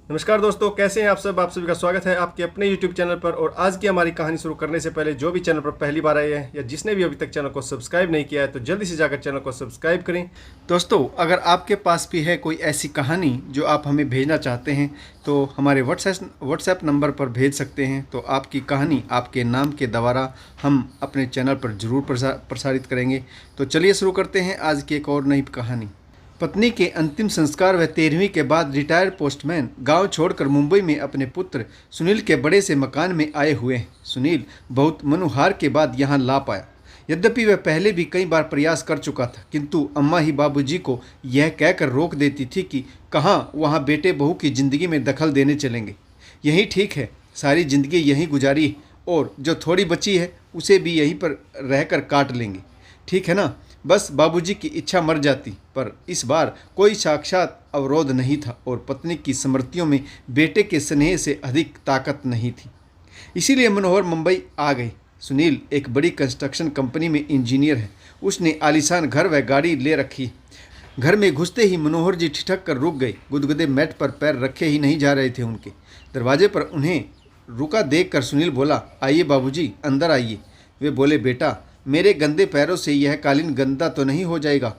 नमस्कार दोस्तों, कैसे हैं आप सब। आप सभी का स्वागत है आपके अपने YouTube चैनल पर। और आज की हमारी कहानी शुरू करने से पहले जो भी चैनल पर पहली बार आए हैं या जिसने भी अभी तक चैनल को सब्सक्राइब नहीं किया है तो जल्दी से जाकर चैनल को सब्सक्राइब करें। दोस्तों, अगर आपके पास भी है कोई ऐसी कहानी जो आप हमें भेजना चाहते हैं तो हमारे व्हाट्सएप नंबर पर भेज सकते हैं। तो आपकी कहानी आपके नाम के द्वारा हम अपने चैनल पर ज़रूर प्रसारित करेंगे। तो चलिए शुरू करते हैं आज की एक और नई कहानी। पत्नी के अंतिम संस्कार व 13वीं के बाद रिटायर्ड पोस्टमैन गांव छोड़कर मुंबई में अपने पुत्र सुनील के बड़े से मकान में आए हुए हैं। सुनील बहुत मनुहार के बाद यहां ला पाया। यद्यपि वह पहले भी कई बार प्रयास कर चुका था, किंतु अम्मा ही बाबूजी को यह कहकर रोक देती थी कि कहाँ वहाँ बेटे बहू की ज़िंदगी में दखल देने चलेंगे। यही ठीक है, सारी ज़िंदगी यहीं गुजारी और जो थोड़ी बची है उसे भी यहीं पर रहकर काट लेंगे। ठीक है ना। बस बाबूजी की इच्छा मर जाती, पर इस बार कोई साक्षात अवरोध नहीं था और पत्नी की स्मृतियों में बेटे के स्नेह से अधिक ताकत नहीं थी। इसीलिए मनोहर मुंबई आ गए। सुनील एक बड़ी कंस्ट्रक्शन कंपनी में इंजीनियर है। उसने आलीशान घर व गाड़ी ले रखी। घर में घुसते ही मनोहर जी ठिठक कर रुक गए। गुदगुदे मैट पर पैर रखे ही नहीं जा रहे थे उनके। दरवाजे पर उन्हें रुका देखकर सुनील बोला, आइए बाबूजी, अंदर आइए। वे बोले, बेटा मेरे गंदे पैरों से यह कालीन गंदा तो नहीं हो जाएगा।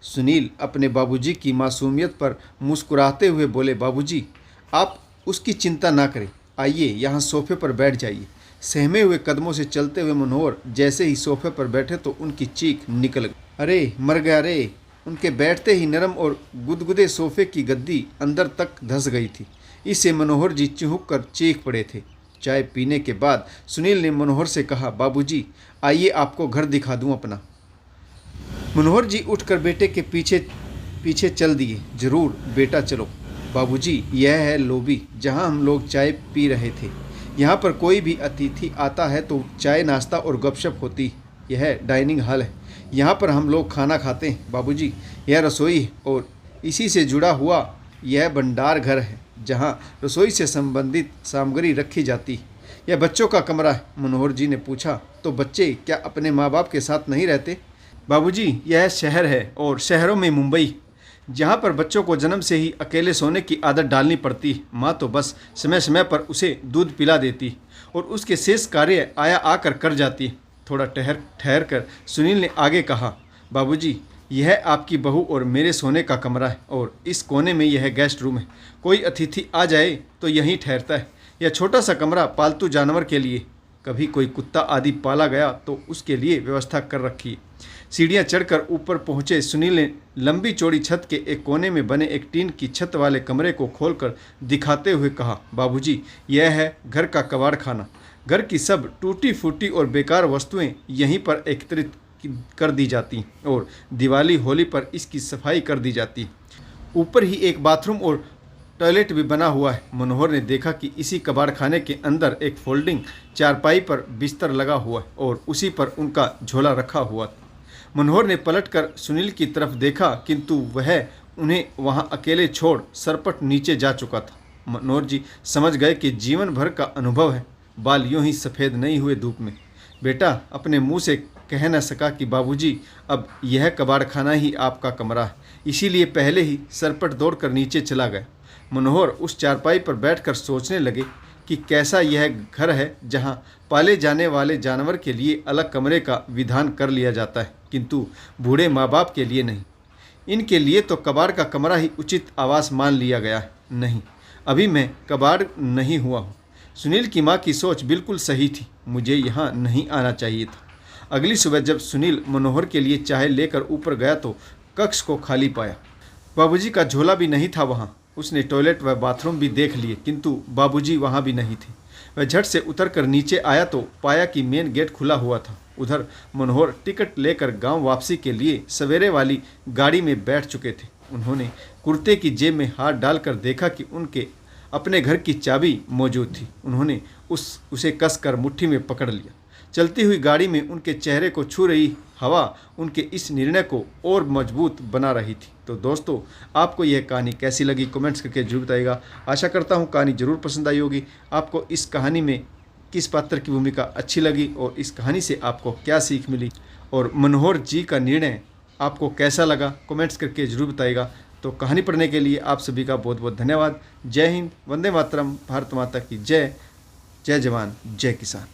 सुनील अपने बाबूजी की मासूमियत पर मुस्कुराते हुए बोले, बाबूजी आप उसकी चिंता ना करें, आइए यहाँ सोफे पर बैठ जाइए। सहमे हुए कदमों से चलते हुए मनोहर जैसे ही सोफे पर बैठे तो उनकी चीख निकल गई। अरे मर गया रे। उनके बैठते ही नरम और गुदगुदे सोफे की गद्दी अंदर तक धंस गई थी। इससे मनोहर जी चिहुक कर चीख पड़े थे। चाय पीने के बाद सुनील ने मनोहर से कहा, बाबूजी आइए आपको घर दिखा दूं अपना। मनोहर जी उठकर बेटे के पीछे पीछे चल दिए। जरूर बेटा चलो। बाबूजी यह है लॉबी जहां हम लोग चाय पी रहे थे। यहाँ पर कोई भी अतिथि आता है तो चाय नाश्ता और गपशप होती। यह डाइनिंग हॉल है, यहाँ पर हम लोग खाना खाते हैं। बाबूजी यह रसोई है और इसी से जुड़ा हुआ यह भंडार घर है जहाँ रसोई से संबंधित सामग्री रखी जाती है। यह बच्चों का कमरा है। मनोहर जी ने पूछा, तो बच्चे क्या अपने माँ बाप के साथ नहीं रहते? बाबूजी यह शहर है और शहरों में मुंबई, जहाँ पर बच्चों को जन्म से ही अकेले सोने की आदत डालनी पड़ती है। माँ तो बस समय समय पर उसे दूध पिला देती और उसके शेष कार्य आया आकर कर जाती। थोड़ा ठहर कर सुनील ने आगे कहा, बाबूजी यह आपकी बहू और मेरे सोने का कमरा है और इस कोने में यह गेस्ट रूम है। कोई अतिथि आ जाए तो यहीं ठहरता है। यह छोटा सा कमरा पालतू जानवर के लिए, कभी कोई कुत्ता आदि पाला गया तो उसके लिए व्यवस्था कर रखी है। सीढ़ियाँ चढ़कर ऊपर पहुँचे सुनील ने लंबी चौड़ी छत के एक कोने में बने एक टीन की छत वाले कमरे को खोलकर दिखाते हुए कहा, बाबूजी यह है घर का कबाड़ खाना। घर की सब टूटी फूटी और बेकार वस्तुएं यहीं पर एकत्रित कर दी जाती और दिवाली होली पर इसकी सफाई कर दी जाती। ऊपर ही एक बाथरूम और टॉयलेट भी बना हुआ है। मनोहर ने देखा कि इसी कबाड़ खाने के अंदर एक फोल्डिंग चारपाई पर बिस्तर लगा हुआ है और उसी पर उनका झोला रखा हुआ था। मनोहर ने पलटकर सुनील की तरफ देखा, किंतु वह उन्हें वहां अकेले छोड़ सरपट नीचे जा चुका था। मनोहर जी समझ गए कि जीवन भर का अनुभव है, बाल यूं ही सफ़ेद नहीं हुए धूप में। बेटा अपने मुंह से कह न सका कि बाबूजी अब यह कबाड़ खाना ही आपका कमरा है, इसीलिए पहले ही सरपट दौड़कर नीचे चला गया। मनोहर उस चारपाई पर बैठकर सोचने लगे कि कैसा यह घर है जहां पाले जाने वाले जानवर के लिए अलग कमरे का विधान कर लिया जाता है, किंतु बूढ़े माँ बाप के लिए नहीं। इनके लिए तो कबाड़ का कमरा ही उचित आवास मान लिया गया है। नहीं, अभी मैं कबाड़ नहीं हुआ हूँ। सुनील की माँ की सोच बिल्कुल सही थी, मुझे यहाँ नहीं आना चाहिए था। अगली सुबह जब सुनील मनोहर के लिए चाय लेकर ऊपर गया तो कक्ष को खाली पाया। बाबूजी का झोला भी नहीं था वहाँ। उसने टॉयलेट व बाथरूम भी देख लिए, किंतु बाबूजी वहाँ भी नहीं थे। वह झट से उतरकर नीचे आया तो पाया कि मेन गेट खुला हुआ था। उधर मनोहर टिकट लेकर गांव वापसी के लिए सवेरे वाली गाड़ी में बैठ चुके थे। उन्होंने कुर्ते की जेब में हाथ डालकर देखा कि उनके अपने घर की चाबी मौजूद थी। उन्होंने उसे कसकर मुट्ठी में पकड़ लिया। चलती हुई गाड़ी में उनके चेहरे को छू रही हवा उनके इस निर्णय को और मजबूत बना रही थी। तो दोस्तों, आपको यह कहानी कैसी लगी कमेंट्स करके जरूर बताइएगा। आशा करता हूँ कहानी जरूर पसंद आई होगी। आपको इस कहानी में किस पात्र की भूमिका अच्छी लगी और इस कहानी से आपको क्या सीख मिली और मनोहर जी का निर्णय आपको कैसा लगा कमेंट्स करके ज़रूर बताइएगा। तो कहानी पढ़ने के लिए आप सभी का बहुत बहुत धन्यवाद। जय हिंद, वंदे मातरम, भारत माता की जय, जय जवान जय किसान।